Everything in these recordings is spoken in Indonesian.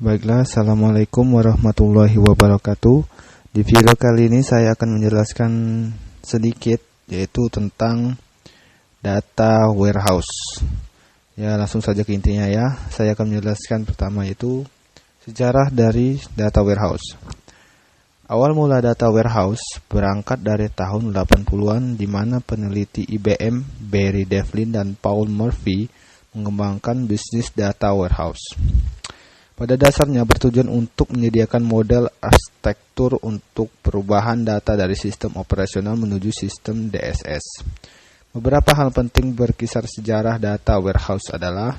Baiklah, Assalamualaikum warahmatullahi wabarakatuh. Di video kali ini saya akan menjelaskan sedikit yaitu tentang data warehouse. Ya, langsung saja ke intinya ya. Saya akan menjelaskan pertama yaitu sejarah dari data warehouse. Awal mula data warehouse berangkat dari tahun 80-an di mana peneliti IBM Barry Devlin dan Paul Murphy mengembangkan bisnis data warehouse. Pada dasarnya bertujuan untuk menyediakan model arsitektur untuk perubahan data dari sistem operasional menuju sistem DSS. Beberapa hal penting berkisar sejarah data warehouse adalah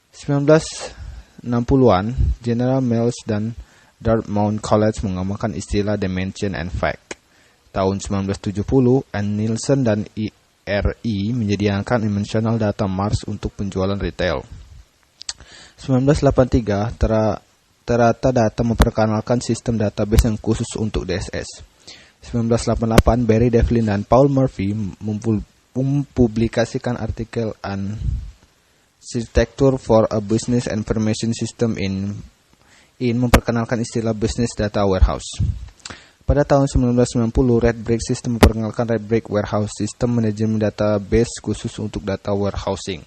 1960-an, General Mills dan Dartmouth College mengembangkan istilah Dimension and Fact. Tahun 1970, Ann Nielsen dan IRI menyediakan Dimensional Data Mars untuk penjualan retail. 1983, Teradata Data memperkenalkan sistem database yang khusus untuk DSS. 1988, Barry Devlin dan Paul Murphy mempublikasikan artikel An Architecture for a Business Information System in memperkenalkan istilah Business Data Warehouse. Pada tahun 1990, Red Brick System memperkenalkan Red Brick Warehouse System manajemen database khusus untuk data warehousing.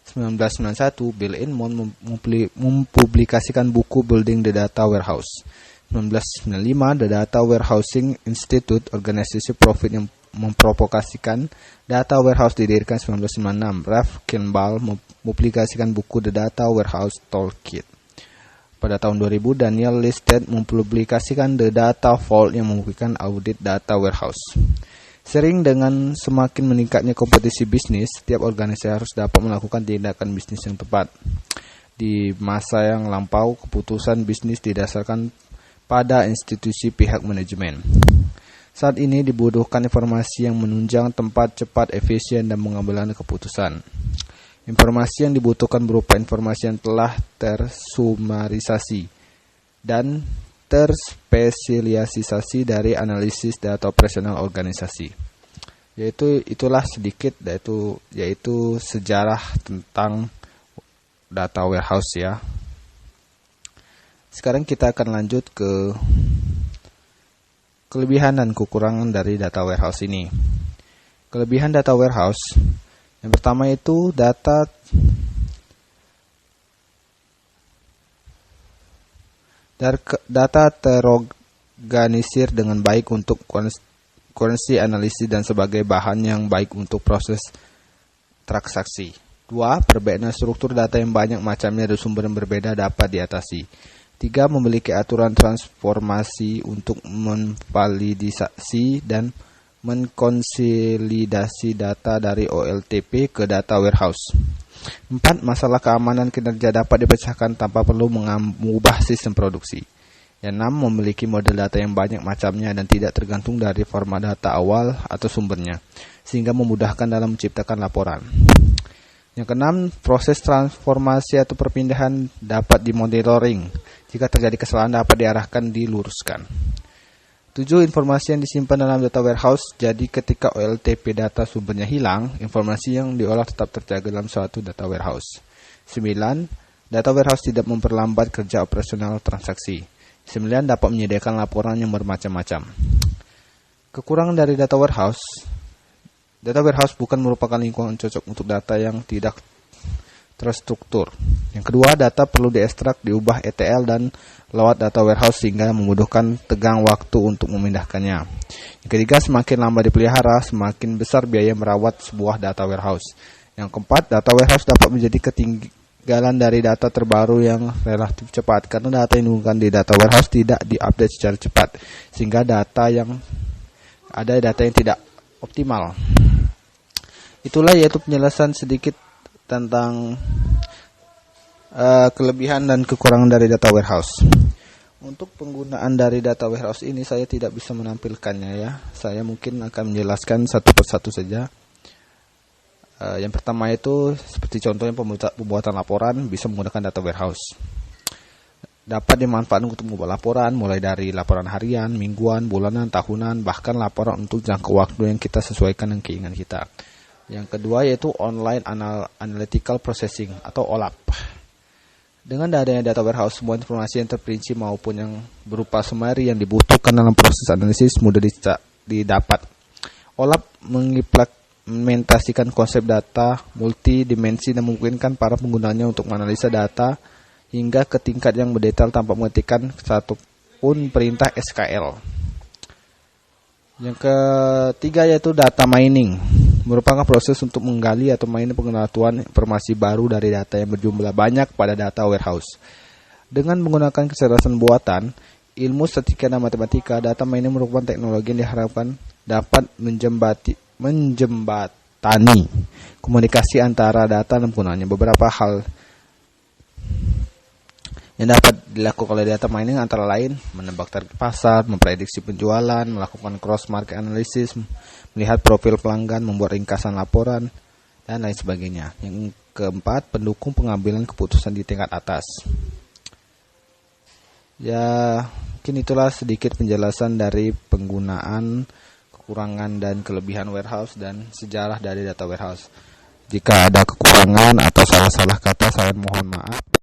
1991, Bill Inmon mempublikasikan buku Building the Data Warehouse. 1995, The Data Warehousing Institute, organisasi profit yang memprovokasikan data warehouse didirikan 1996. Ralph Kimball mempublikasikan buku The Data Warehouse Toolkit. Pada tahun 2000, Daniel Listed mempublikasikan The Data Vault yang membukukan audit data warehouse. Sering dengan semakin meningkatnya kompetisi bisnis, setiap organisasi harus dapat melakukan tindakan bisnis yang tepat. Di masa yang lampau, keputusan bisnis didasarkan pada institusi pihak manajemen. Saat ini dibutuhkan informasi yang menunjang tempat cepat, efisien, dan mengambil keputusan. Informasi yang dibutuhkan berupa informasi yang telah tersumarisasi dan terspesialisasi dari analisis data operasional organisasi. Itulah sedikit yaitu sejarah tentang data warehouse ya. Sekarang kita akan lanjut ke kelebihan dan kekurangan dari data warehouse ini. Kelebihan data warehouse yang pertama itu data terorganisir dengan baik untuk currency analisis dan sebagai bahan yang baik untuk proses transaksi. 2. Perbedaan struktur data yang banyak macamnya dari sumber yang berbeda dapat diatasi. 3. Memiliki aturan transformasi untuk memvalidasi dan mengkonsolidasi data dari OLTP ke data warehouse. 4. Masalah keamanan kinerja dapat dipecahkan tanpa perlu mengubah sistem produksi. Yang 6. Memiliki model data yang banyak macamnya dan tidak tergantung dari format data awal atau sumbernya, sehingga memudahkan dalam menciptakan laporan. Yang keenam, proses transformasi atau perpindahan dapat dimonitoring. Jika terjadi kesalahan dapat diarahkan diluruskan. 7. Informasi yang disimpan dalam data warehouse, jadi ketika OLTP data sumbernya hilang, informasi yang diolah tetap terjaga dalam suatu data warehouse. 9. Data warehouse tidak memperlambat kerja operasional transaksi. 9. Dapat menyediakan laporan yang bermacam-macam. Kekurangan dari data warehouse bukan merupakan lingkungan cocok untuk data yang tidak terstruktur. Yang kedua, data perlu diekstrak, diubah ETL dan lewat data warehouse sehingga membutuhkan tegang waktu untuk memindahkannya. Yang ketiga, semakin lama dipelihara, semakin besar biaya merawat sebuah data warehouse. Yang keempat, data warehouse dapat menjadi ketinggalan dari data terbaru yang relatif cepat karena data yang dihubungkan di data warehouse tidak diupdate secara cepat sehingga data yang tidak optimal. Itulah yaitu penjelasan sedikit tentang kelebihan dan kekurangan dari data warehouse. Untuk penggunaan dari data warehouse ini saya tidak bisa menampilkannya ya. Saya mungkin akan menjelaskan satu persatu saja. Yang pertama itu seperti contohnya pembuatan laporan bisa menggunakan data warehouse. Dapat dimanfaatkan untuk membuat laporan mulai dari laporan harian, mingguan, bulanan, tahunan, bahkan laporan untuk jangka waktu yang kita sesuaikan dengan keinginan kita. Yang kedua yaitu Online Analytical Processing atau OLAP. Dengan adanya data warehouse, semua informasi yang terperinci maupun yang berupa summary yang dibutuhkan dalam proses analisis mudah didapat. OLAP mengimplementasikan konsep data multidimensi dan memungkinkan para penggunanya untuk menganalisa data hingga ke tingkat yang mendetail tanpa mengetikkan satu pun perintah SQL. Yang ketiga yaitu data mining, merupakan proses untuk menggali atau mining pengetahuan informasi baru dari data yang berjumlah banyak pada data warehouse. Dengan menggunakan kecerdasan buatan, ilmu statistika dan matematika, data mining merupakan teknologi yang diharapkan dapat menjembatani komunikasi antara data dan penggunanya. Beberapa hal yang dapat dilakukan oleh data mining antara lain menebak target pasar, memprediksi penjualan, melakukan cross market analysis, melihat profil pelanggan, membuat ringkasan laporan, dan lain sebagainya. Yang keempat, pendukung pengambilan keputusan di tingkat atas. Ya, mungkin itulah sedikit penjelasan dari penggunaan, kekurangan dan kelebihan warehouse dan sejarah dari data warehouse. Jika ada kekurangan atau salah-salah kata, saya mohon maaf.